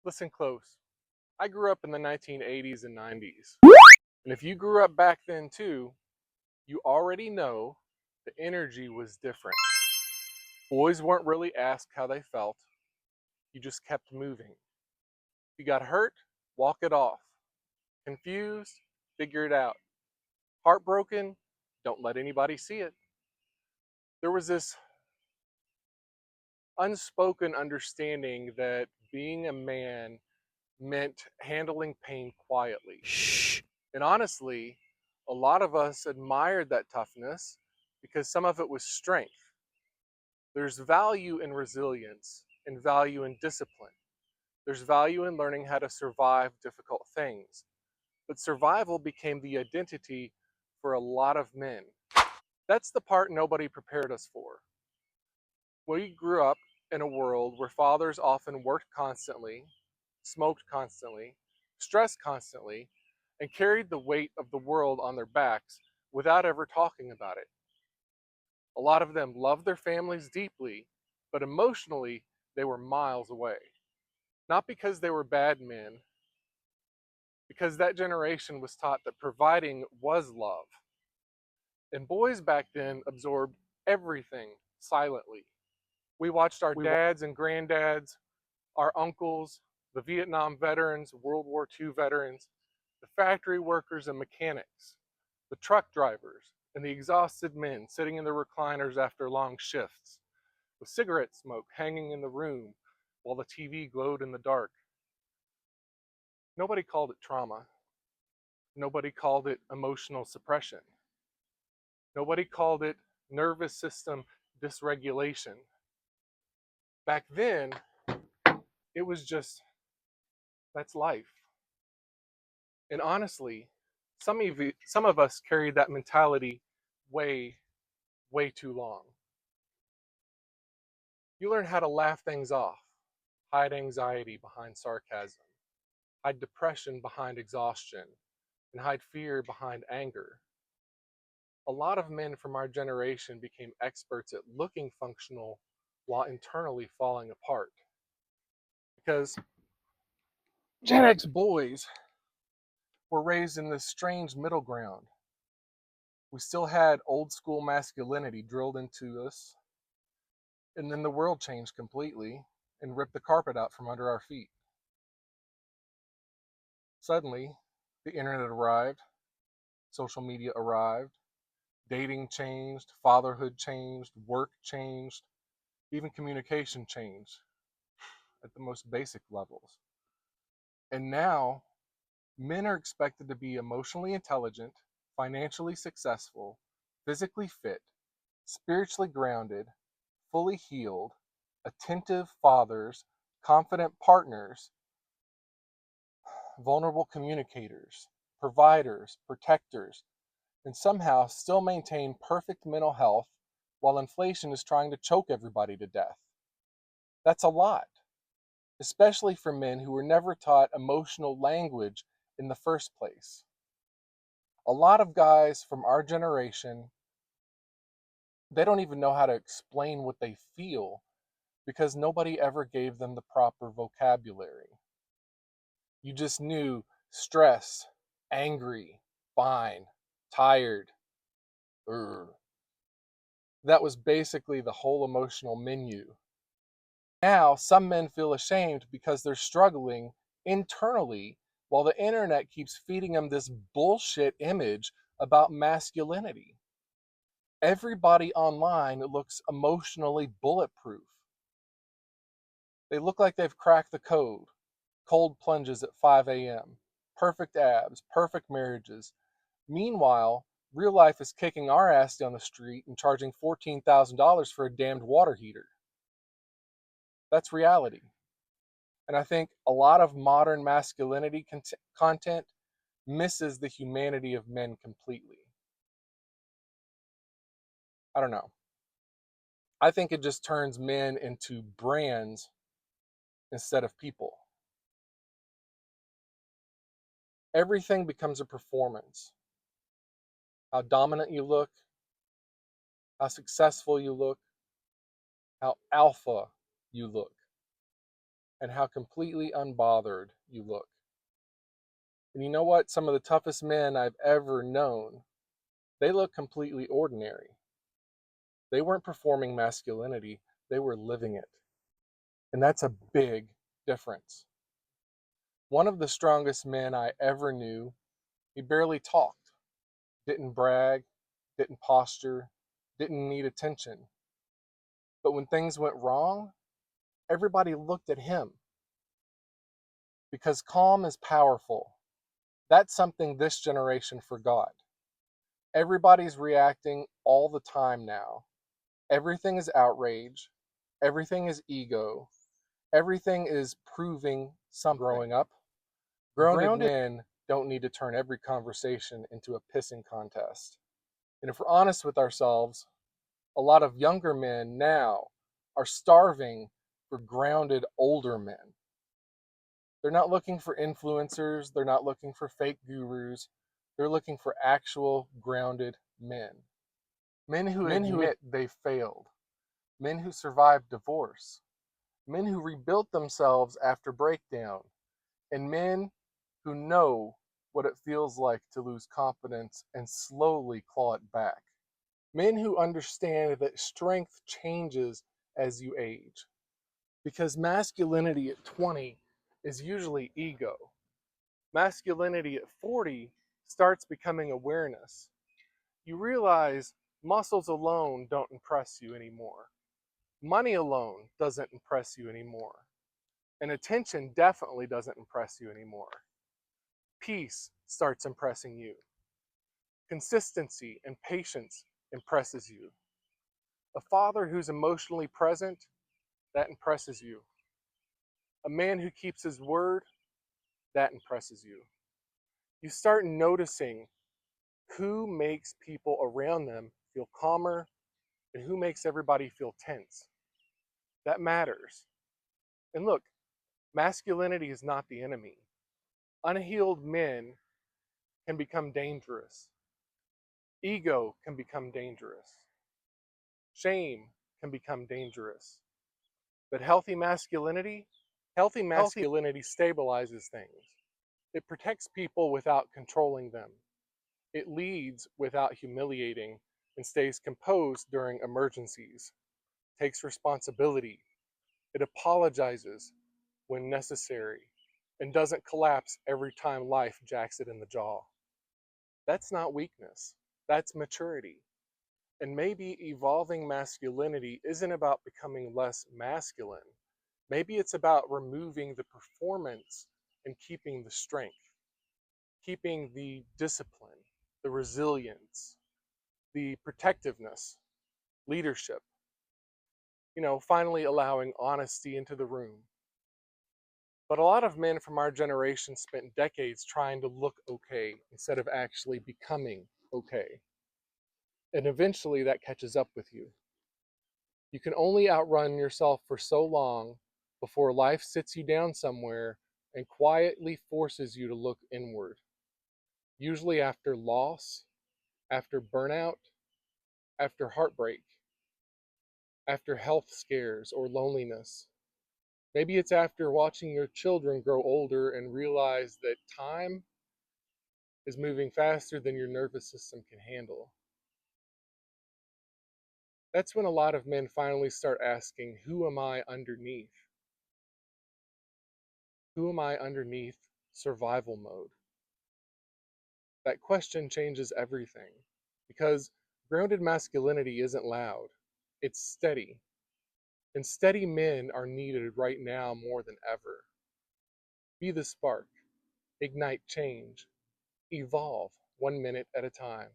Listen close. I grew up in the 1980s and 90s. And if you grew up back then too, you already know the energy was different. Boys weren't really asked how they felt, you just kept moving. If you got hurt, walk it off. Confused, figure it out. Heartbroken, don't let anybody see it. There was this unspoken understanding that being a man meant handling pain quietly. Shh. And honestly, a lot of us admired that toughness because some of it was strength. There's value in resilience and value in discipline. There's value in learning how to survive difficult things. But survival became the identity for a lot of men. That's the part nobody prepared us for. We grew up in a world where fathers often worked constantly, smoked constantly, stressed constantly, and carried the weight of the world on their backs without ever talking about it. A lot of them loved their families deeply, but emotionally, they were miles away. Not because they were bad men, because that generation was taught that providing was love. And boys back then absorbed everything silently. We watched our dads and granddads, our uncles, the Vietnam veterans, World War II veterans, the factory workers and mechanics, the truck drivers, and the exhausted men sitting in their recliners after long shifts, with cigarette smoke hanging in the room while the TV glowed in the dark. Nobody called it trauma. Nobody called it emotional suppression. Nobody called it nervous system dysregulation. Back then, it was just, that's life. And honestly, some of us carried that mentality way, way too long. You learn how to laugh things off, hide anxiety behind sarcasm, hide depression behind exhaustion, and hide fear behind anger. A lot of men from our generation became experts at looking functional while internally falling apart. Because Gen X boys were raised in this strange middle ground. We still had old school masculinity drilled into us, and then the world changed completely and ripped the carpet out from under our feet. Suddenly, the internet arrived, social media arrived, dating changed, fatherhood changed, work changed, even communication changed at the most basic levels. And now, men are expected to be emotionally intelligent, financially successful, physically fit, spiritually grounded, fully healed, attentive fathers, confident partners, vulnerable communicators, providers, protectors, and somehow still maintain perfect mental health while inflation is trying to choke everybody to death. That's a lot, especially for men who were never taught emotional language in the first place. A lot of guys from our generation, they don't even know how to explain what they feel because nobody ever gave them the proper vocabulary. You just knew stressed, angry, fine, tired. Urgh. That was basically the whole emotional menu. Now, some men feel ashamed because they're struggling internally while the internet keeps feeding them this bullshit image about masculinity. Everybody online looks emotionally bulletproof. They look like they've cracked the code. Cold plunges at 5 a.m., perfect abs, perfect marriages. Meanwhile, real life is kicking our ass down the street and charging $14,000 for a damned water heater. That's reality. And I think a lot of modern masculinity content misses the humanity of men completely. I don't know. I think it just turns men into brands instead of people. Everything becomes a performance. How dominant you look, how successful you look, how alpha you look. and how completely unbothered you look. And you know what? Some of the toughest men I've ever known, they look completely ordinary. They weren't performing masculinity, they were living it. And that's a big difference. One of the strongest men I ever knew, he barely talked, didn't brag, didn't posture, didn't need attention. But when things went wrong, everybody looked at him because calm is powerful. That's something this generation forgot. Everybody's reacting all the time now. Everything is outrage, everything is ego, everything is proving something. Growing up, grounded men don't need to turn every conversation into a pissing contest. And if we're honest with ourselves, a lot of younger men now are starving for grounded older men. They're not looking for influencers, they're not looking for fake gurus. They're looking for actual grounded men. Men who admit they failed, men who survived divorce, men who rebuilt themselves after breakdown, and men who know what it feels like to lose confidence and slowly claw it back. Men who understand that strength changes as you age. Because masculinity at 20 is usually ego. Masculinity at 40 starts becoming awareness. You realize muscles alone don't impress you anymore. Money alone doesn't impress you anymore. And attention definitely doesn't impress you anymore. Peace starts impressing you. Consistency and patience impresses you. A father who's emotionally present, that impresses you. A man who keeps his word, that impresses you. You start noticing who makes people around them feel calmer and who makes everybody feel tense. That matters. And look, masculinity is not the enemy. Unhealed men can become dangerous. Ego can become dangerous. Shame can become dangerous. But healthy masculinity stabilizes things. It protects people without controlling them. It leads without humiliating and stays composed during emergencies, takes responsibility. It apologizes when necessary and doesn't collapse every time life jacks it in the jaw. That's not weakness, that's maturity. And maybe evolving masculinity isn't about becoming less masculine. Maybe it's about removing the performance and keeping the strength, keeping the discipline, the resilience, the protectiveness, leadership. Finally allowing honesty into the room. But a lot of men from our generation spent decades trying to look okay instead of actually becoming okay. And eventually that catches up with you. You can only outrun yourself for so long before life sits you down somewhere and quietly forces you to look inward. Usually after loss, after burnout, after heartbreak, after health scares or loneliness. Maybe it's after watching your children grow older and realize that time is moving faster than your nervous system can handle. That's when a lot of men finally start asking, who am I underneath? Who am I underneath survival mode? That question changes everything because grounded masculinity isn't loud, it's steady. And steady men are needed right now more than ever. Be the spark, ignite change, evolve 1 minute at a time.